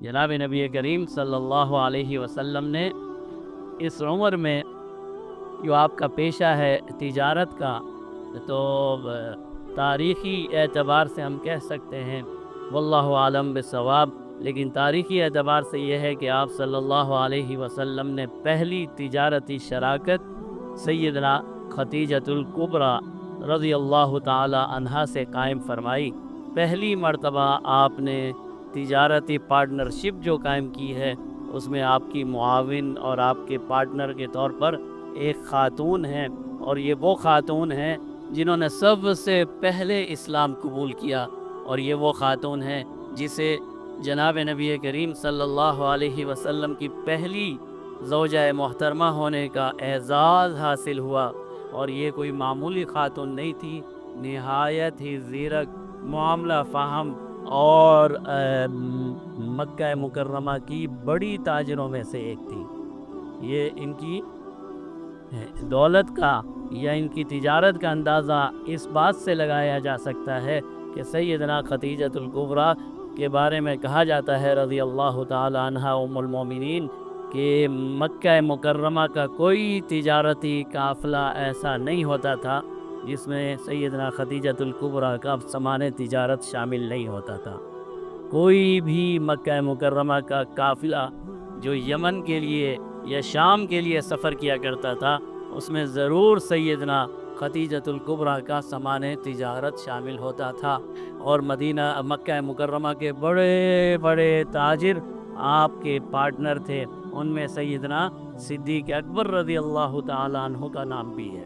جناب نبی کریم صلی اللہ علیہ وسلم نے اس عمر میں جو آپ کا پیشہ ہے تجارت کا، تو تاریخی اعتبار سے ہم کہہ سکتے ہیں واللہ عالم بالصواب، لیکن تاریخی اعتبار سے یہ ہے کہ آپ صلی اللہ علیہ وسلم نے پہلی تجارتی شراکت سیدنا خدیجۃ الکبریٰ رضی اللہ تعالی عنہا سے قائم فرمائی۔ پہلی مرتبہ آپ نے تجارتی پارٹنرشپ جو قائم کی ہے، اس میں آپ کی معاون اور آپ کے پارٹنر کے طور پر ایک خاتون ہیں، اور یہ وہ خاتون ہیں جنہوں نے سب سے پہلے اسلام قبول کیا، اور یہ وہ خاتون ہیں جسے جناب نبی کریم صلی اللہ علیہ وسلم کی پہلی زوجہ محترمہ ہونے کا اعزاز حاصل ہوا، اور یہ کوئی معمولی خاتون نہیں تھی، نہایت ہی زیرک، معاملہ فہم اور مکہ مکرمہ کی بڑی تاجروں میں سے ایک تھی۔ یہ ان کی دولت کا یا ان کی تجارت کا اندازہ اس بات سے لگایا جا سکتا ہے کہ سیدنا خدیجۃ الکبریٰ کے بارے میں کہا جاتا ہے رضی اللہ تعالی عنہا ام المومنین کہ مکہ مکرمہ کا کوئی تجارتی قافلہ ایسا نہیں ہوتا تھا جس میں سیدنا خدیجۃ الکبریٰ کا سامان تجارت شامل نہیں ہوتا تھا۔ کوئی بھی مکہ مکرمہ کا قافلہ جو یمن کے لیے یا شام کے لیے سفر کیا کرتا تھا، اس میں ضرور سیدنا خدیجۃ الکبریٰ کا سامان تجارت شامل ہوتا تھا، اور مکہ مکرمہ کے بڑے بڑے تاجر آپ کے پارٹنر تھے، ان میں سیدنا صدیق اکبر رضی اللہ تعالیٰ عنہ کا نام بھی ہے۔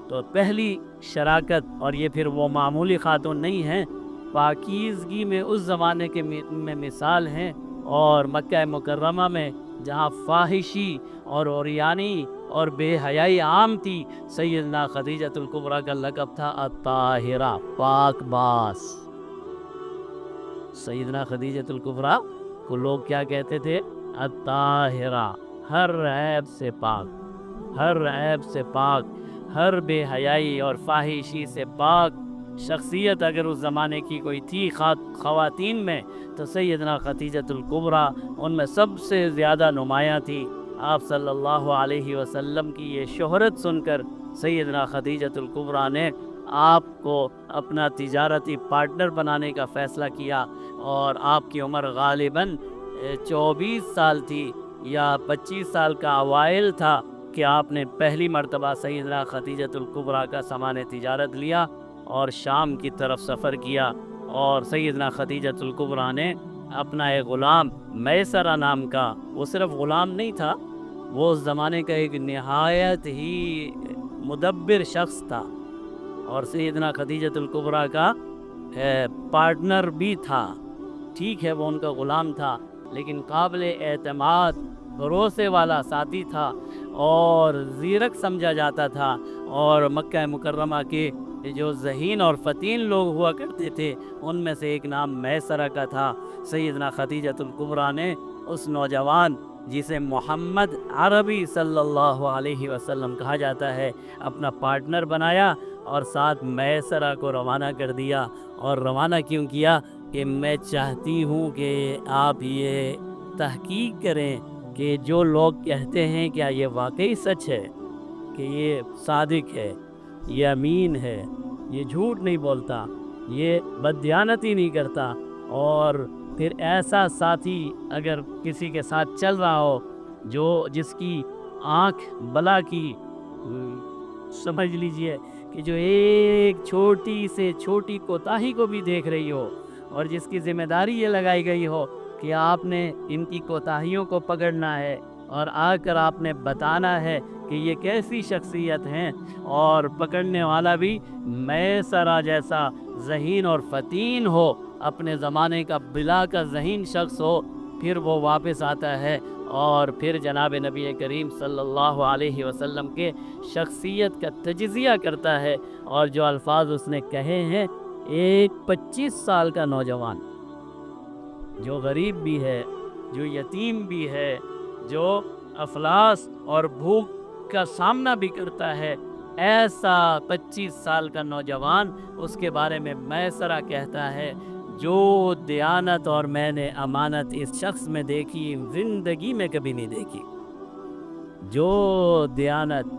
تو پہلی شراکت، اور یہ پھر وہ معمولی خاتون نہیں ہیں، پاکیزگی میں اس زمانے کے میں مثال ہیں، اور مکہ مکرمہ میں جہاں فاحشی اور عریانی اور بے حیائی عام تھی، سیدنا خدیجۃ الکبریٰ کا لقب تھا الطاہرہ، پاک باز۔ سیدنا خدیجۃ الکبریٰ کو لوگ کیا کہتے تھے؟ الطاہرہ، ہر عیب سے پاک، ہر عیب سے پاک، ہر بے حیائی اور فاحشی سے پاک شخصیت اگر اس زمانے کی کوئی تھی خواتین میں، تو سیدنا خدیجۃ الکبریٰ ان میں سب سے زیادہ نمایاں تھی۔ آپ صلی اللہ علیہ وسلم کی یہ شہرت سن کر سیدنا خدیجۃ الکبریٰ نے آپ کو اپنا تجارتی پارٹنر بنانے کا فیصلہ کیا، اور آپ کی عمر غالباً 24 سال تھی یا 25 سال کا اوائل تھا کہ آپ نے پہلی مرتبہ سیدنا خدیجۃ الکبریٰ کا سامان تجارت لیا اور شام کی طرف سفر کیا، اور سیدنا خدیجۃ الکبریٰ نے اپنا ایک غلام میسرہ نام کا، وہ صرف غلام نہیں تھا، وہ اس زمانے کا ایک نہایت ہی مدبر شخص تھا، اور سیدنا خدیجۃ الکبریٰ کا پارٹنر بھی تھا۔ ٹھیک ہے وہ ان کا غلام تھا، لیکن قابل اعتماد، بھروسے والا ساتھی تھا، اور زیرک سمجھا جاتا تھا، اور مکہ مکرمہ کے جو ذہین اور فتین لوگ ہوا کرتے تھے ان میں سے ایک نام میسرہ کا تھا۔ سیدنا خدیجۃ الکبریٰ نے اس نوجوان جسے محمد عربی صلی اللہ علیہ وسلم کہا جاتا ہے اپنا پارٹنر بنایا، اور ساتھ میسرہ کو روانہ کر دیا۔ اور روانہ کیوں کیا؟ کہ میں چاہتی ہوں کہ آپ یہ تحقیق کریں کہ جو لوگ کہتے ہیں کیا یہ واقعی سچ ہے کہ یہ صادق ہے، یہ امین ہے، یہ جھوٹ نہیں بولتا، یہ بددیانتی نہیں کرتا، اور پھر ایسا ساتھی اگر کسی کے ساتھ چل رہا ہو جس کی آنکھ بلا کی، سمجھ لیجئے کہ جو ایک چھوٹی سے چھوٹی کوتاہی کو بھی دیکھ رہی ہو، اور جس کی ذمہ داری یہ لگائی گئی ہو کہ آپ نے ان کی کوتاہیوں کو پکڑنا ہے، اور آ کر آپ نے بتانا ہے کہ یہ کیسی شخصیت ہیں، اور پکڑنے والا بھی میسرہ جیسا ذہین اور فتین ہو، اپنے زمانے کا بلا کا ذہین شخص ہو، پھر وہ واپس آتا ہے اور پھر جناب نبی کریم صلی اللہ علیہ وسلم کے شخصیت کا تجزیہ کرتا ہے، اور جو الفاظ اس نے کہے ہیں، ایک 25 سال کا نوجوان جو غریب بھی ہے، جو یتیم بھی ہے، جو افلاس اور بھوک کا سامنا بھی کرتا ہے، ایسا 25 سال کا نوجوان، اس کے بارے میں میسرہ کہتا ہے جو دیانت اور میں نے امانت اس شخص میں دیکھی زندگی میں کبھی نہیں دیکھی۔ جو دیانت،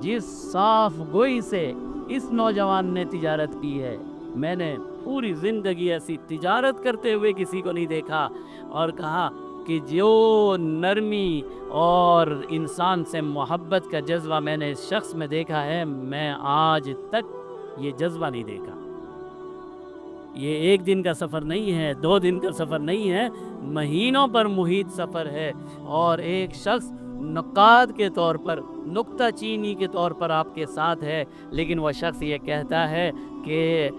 جس صاف گوئی سے اس نوجوان نے تجارت کی ہے، میں نے پوری زندگی ایسی تجارت کرتے ہوئے کسی کو نہیں دیکھا۔ اور کہا کہ جو نرمی اور انسان سے محبت کا جذبہ میں نے اس شخص میں دیکھا ہے، میں آج تک یہ جذبہ نہیں دیکھا۔ یہ ایک دن کا سفر نہیں ہے، 2 دن کا سفر نہیں ہے، مہینوں پر محیط سفر ہے۔ اور ایک شخص نقاد کے طور پر، نکتہ چینی کے طور پر آپ کے ساتھ ہے، لیکن وہ شخص یہ کہتا ہے کہ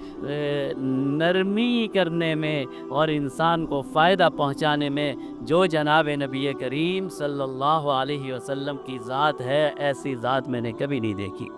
نرمی کرنے میں اور انسان کو فائدہ پہنچانے میں جو جناب نبی کریم صلی اللہ علیہ وسلم کی ذات ہے، ایسی ذات میں نے کبھی نہیں دیکھی۔